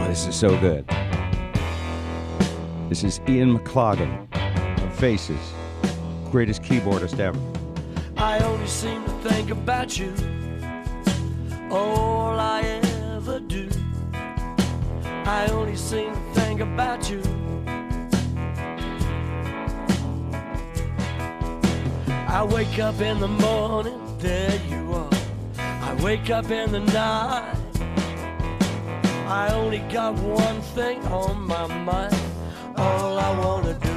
this is so good. This is Ian McLagan of Faces, greatest keyboardist ever. I only seem to think about you, all I ever do. I only seem to think about you. I wake up in the morning, there you are. I wake up in the night. I only got one thing on my mind. All I wanna do.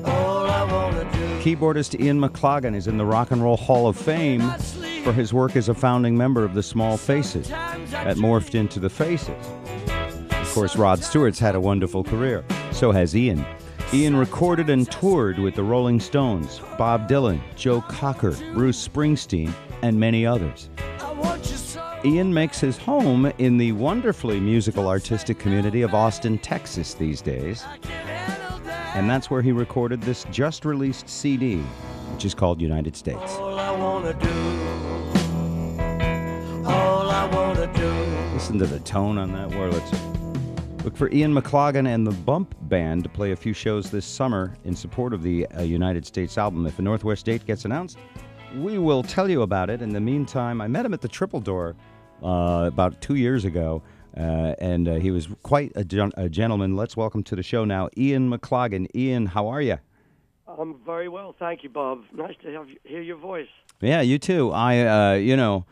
All I wanna do. Keyboardist Ian McLagan is in the Rock and Roll Hall of Fame for his work as a founding member of the Small Faces that morphed into the Faces. Of course, Rod Stewart's had a wonderful career. So has Ian. Ian recorded and toured with the Rolling Stones, Bob Dylan, Joe Cocker, Bruce Springsteen, and many others. Ian makes his home in the wonderfully musical artistic community of Austin, Texas these days. And that's where he recorded this just-released CD, which is called United States. All I wanna do. All I wanna do. Listen to the tone on that Wurlitzer. Look for Ian McLagan and the Bump Band to play a few shows this summer in support of the United States album. If a Northwest date gets announced, we will tell you about it. In the meantime, I met him at the Triple Door about 2 years ago, and he was quite a gentleman. Let's welcome to the show now Ian McLagan. Ian, how are you? I'm very well, thank you, Bob. Nice to hear your voice. Yeah, you too. I'm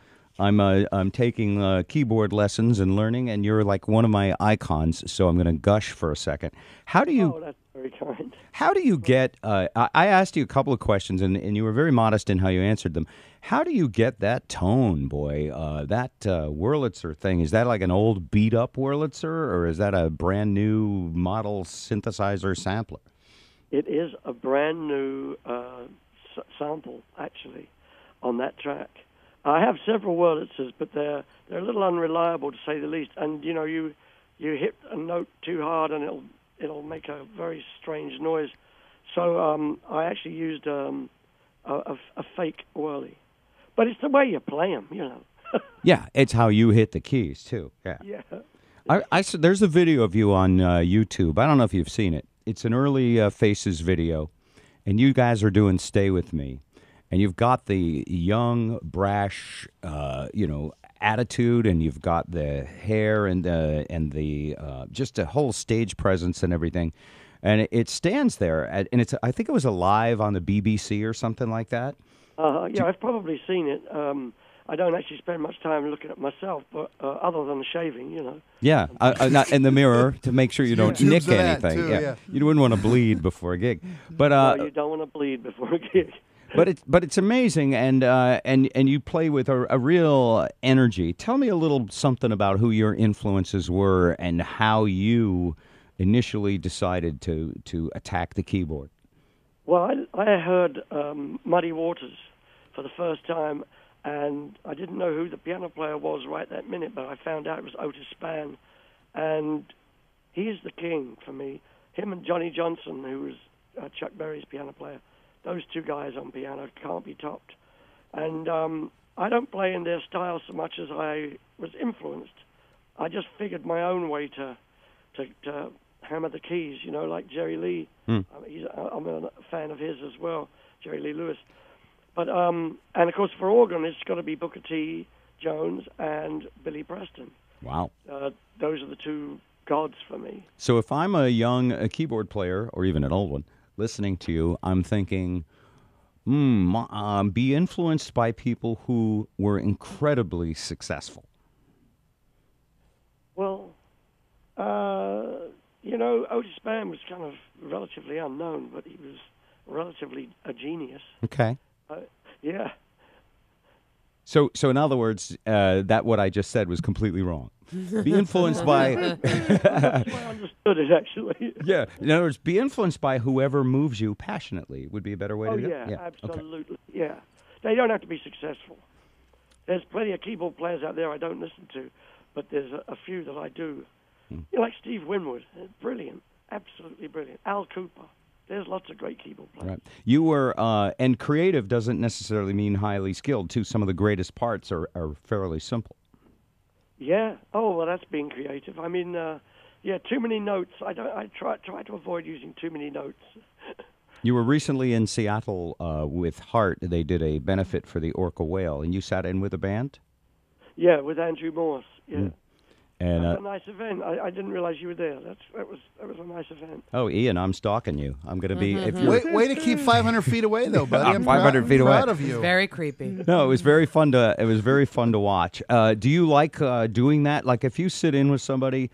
taking keyboard lessons and learning, and you're like one of my icons. So I'm going to gush for a second. How do you? Oh, that's very kind. How do you get? I asked you a couple of questions, and you were very modest in how you answered them. How do you get that tone, boy? That Wurlitzer thing, is that like an old beat-up Wurlitzer, or is that a brand new model synthesizer sampler? It is a brand new sample, actually, on that track. I have several Wurlitzers, but they're a little unreliable, to say the least. And you hit a note too hard, and it'll make a very strange noise. So I actually used a fake whirly, but it's the way you play them, Yeah, it's how you hit the keys too. Yeah. Yeah. There's a video of you on YouTube. I don't know if you've seen it. It's an early Faces video, and you guys are doing "Stay With Me." And you've got the young, brash, attitude, and you've got the hair and the just a whole stage presence and everything. And it stands there, and I think it was live on the BBC or something like that. Yeah, I've probably seen it. I don't actually spend much time looking at myself, but other than shaving, Yeah, not in the mirror to make sure you don't nick anything. Too, yeah. You wouldn't want to bleed before a gig, but no, you don't want to bleed before a gig. But it's amazing, and you play with a real energy. Tell me a little something about who your influences were and how you initially decided to attack the keyboard. Well, I heard Muddy Waters for the first time, and I didn't know who the piano player was right that minute, but I found out it was Otis Spann, and he's the king for me. Him and Johnny Johnson, who was Chuck Berry's piano player. Those two guys on piano can't be topped. And I don't play in their style so much as I was influenced. I just figured my own way to hammer the keys, like Jerry Lee. I'm a fan of his as well, Jerry Lee Lewis. But and of course for organ, it's got to be Booker T. Jones and Billy Preston. Wow. Those are the two gods for me. So if I'm a young keyboard player, or even an old one, listening to you, I'm thinking, be influenced by people who were incredibly successful. Well, Otis Spann was kind of relatively unknown, but he was relatively a genius. Okay. Yeah. So in other words, that what I just said was completely wrong. Be influenced by... That's why I understood it, actually. Yeah. In other words, be influenced by whoever moves you passionately would be a better way to do it. Yeah, absolutely. Okay. Yeah. They don't have to be successful. There's plenty of keyboard players out there I don't listen to, but there's a few that I do. Like Steve Winwood. Brilliant. Absolutely brilliant. Al Cooper. There's lots of great keyboard players. Right. You were, and creative doesn't necessarily mean highly skilled, too. Some of the greatest parts are fairly simple. Yeah. Oh, well, that's being creative. I mean, yeah, too many notes. I try to avoid using too many notes. You were recently in Seattle with Hart. They did a benefit for the orca whale, and you sat in with a band? Yeah, with Andrew Morse. Yeah. And That's a nice event. I didn't realize you were there. That was a nice event. oh, Ian, I'm stalking you. I'm going to be. If Way to keep 500 feet away, though, buddy. I'm 500 feet away. Proud of you. Very creepy. No, it was very fun to. It was very fun to watch. Do you like doing that? Like, if you sit in with somebody,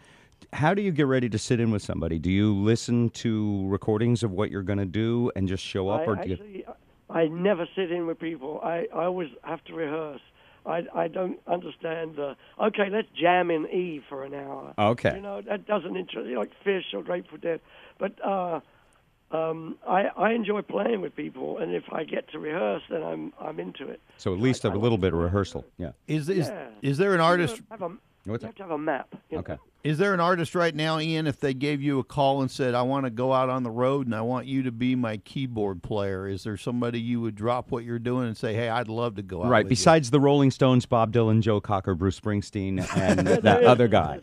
how do you get ready to sit in with somebody? Do you listen to recordings of what you're going to do and just show up, I never sit in with people. I always have to rehearse. I don't understand okay, let's jam in E for an hour. Okay. You know, that doesn't interest me, like Fish or Grateful Dead. But I enjoy playing with people, and if I get to rehearse, then I'm into it. So at least a little bit of rehearsal. Yeah. Is there an artist? You have to have a map. You know? Okay. Is there an artist right now, Ian, if they gave you a call and said, I want to go out on the road and I want you to be my keyboard player, is there somebody you would drop what you're doing and say, hey, I'd love to go out Right. with Besides the Rolling Stones, Bob Dylan, Joe Cocker, Bruce Springsteen, and that other guy.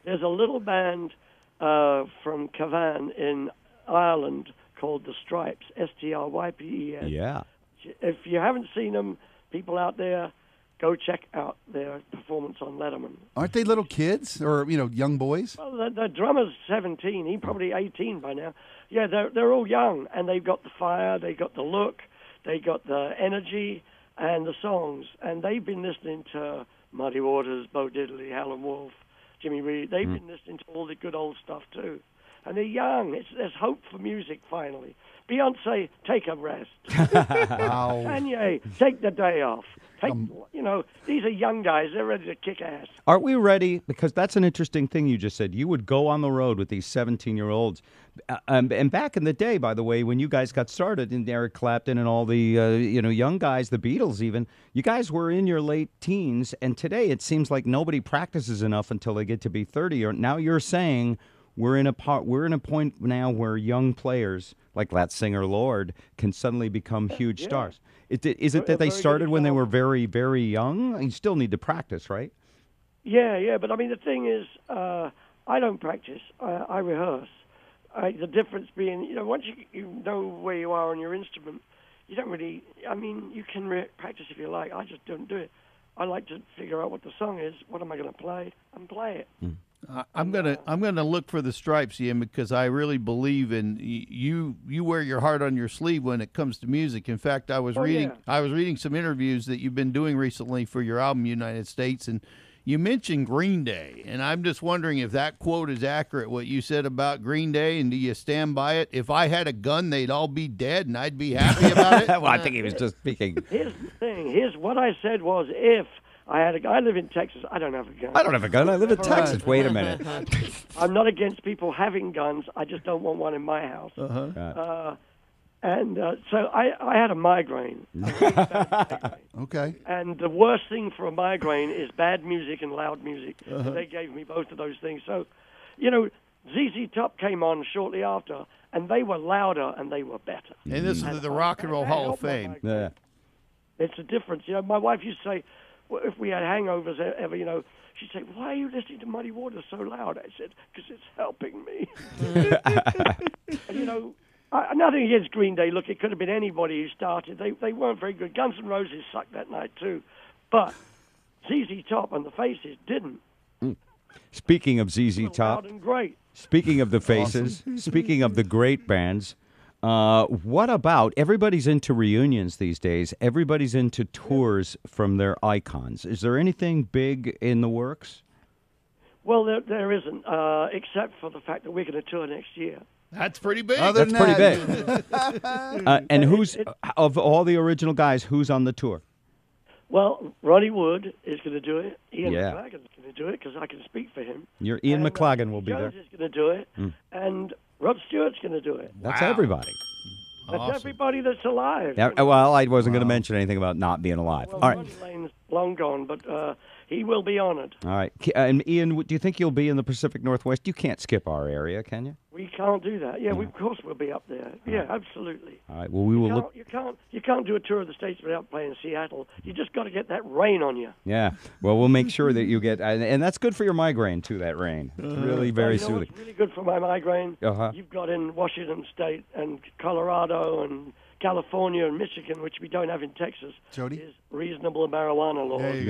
There's a little band from Cavan in Ireland called The Stripes, Strypes. Yeah. If you haven't seen them, people out there, go check out their performance on Letterman. Aren't they little kids or, young boys? Well, the drummer's 17. He's probably 18 by now. Yeah, they're all young, and they've got the fire, they got the look, they got the energy and the songs. And they've been listening to Muddy Waters, Bo Diddley, Howlin' Wolf, Jimmy Reed. They've been listening to all the good old stuff, too. And they're young. There's hope for music, finally. Beyonce, take a rest. Wow. Kanye, take the day off. These are young guys. They're ready to kick ass. Aren't we ready? Because that's an interesting thing you just said. You would go on the road with these 17-year-olds. And back in the day, by the way, when you guys got started, and Eric Clapton and all the young guys, the Beatles even, you guys were in your late teens. And today it seems like nobody practices enough until they get to be 30. Or now you're saying we're in a point now where young players like that singer Lord can suddenly become huge stars. Is it that they started when they were very, very young? You still need to practice, right? Yeah. But I mean, the thing is, I don't practice. I rehearse. The difference being, once you know where you are on your instrument, you don't really. I mean, you can practice if you like. I just don't do it. I like to figure out what the song is. What am I going to play? And play it. I'm gonna look for the Stripes, Ian, because I really believe in you. You wear your heart on your sleeve when it comes to music. In fact, I was reading some interviews that you've been doing recently for your album United States, and you mentioned Green Day, and I'm just wondering if that quote is accurate. What you said about Green Day, and do you stand by it? If I had a gun, they'd all be dead, and I'd be happy about it. Well, I think he was just speaking. Here's the thing. Here's what I said was if. I live in Texas. I don't have a gun. I don't have a gun. I live in Texas. Wait a minute. I'm not against people having guns. I just don't want one in my house. So I had a migraine. Okay. And the worst thing for a migraine is bad music and loud music. So they gave me both of those things. So, ZZ Top came on shortly after, and they were louder and they were better. And this is the Rock and Roll Hall of Fame. Yeah. It's a difference. My wife used to say, well, if we had hangovers ever, she'd say, why are you listening to Muddy Waters so loud? I said, because it's helping me. And, nothing against Green Day. Look, it could have been anybody who started. They weren't very good. Guns N' Roses sucked that night, too. But ZZ Top and the Faces didn't. Speaking of ZZ Top, loud and great. Speaking of the Faces, speaking of the great bands, what about, everybody's into reunions these days. Everybody's into tours from their icons. Is there anything big in the works? Well, there isn't, except for the fact that we're going to tour next year. That's pretty big. That's pretty big. And who's, of all the original guys, who's on the tour? Well, Ronnie Wood is going to do it. Ian Yeah. McLagan's going to do it because I can speak for him. Your Ian And, McLagan will be Jones there. is going to do it, and Rod Stewart's going to do it. That's everybody. That's Awesome. everybody that's alive. Yeah, well, I wasn't going to mention anything about not being alive. Well, All right. Ronnie Lane's long gone, but he will be honored. All right. And Ian, do you think you'll be in the Pacific Northwest? You can't skip our area, can you? Well, We can't do that. Yeah, of course we'll be up there. Yeah, absolutely. All right. Well, we will look. You can't do a tour of the States without playing Seattle. You just got to get that rain on you. Yeah. Well, we'll make sure that you get, and that's good for your migraine too. That rain. It's really very soothing. It's really good for my migraine. Uh-huh. You've got in Washington State and Colorado and California and Michigan, which we don't have in Texas, Jody? is reasonable marijuana laws. There you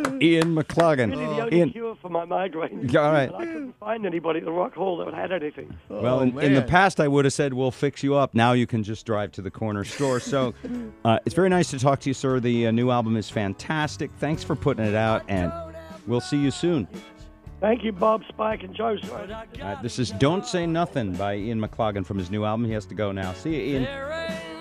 go. Ian McLagan. Really the only cure for my migraine. All right. And I couldn't find anybody at the Rock Hall that had anything. Well, in the past, I would have said, we'll fix you up. Now you can just drive to the corner store. So it's very nice to talk to you, sir. The new album is fantastic. Thanks for putting it out, and we'll see you soon. Thank you, Bob, Spike, and Joseph. This is Don't Say Nothing by Ian McLagan from his new album. He has to go now. See you, Ian.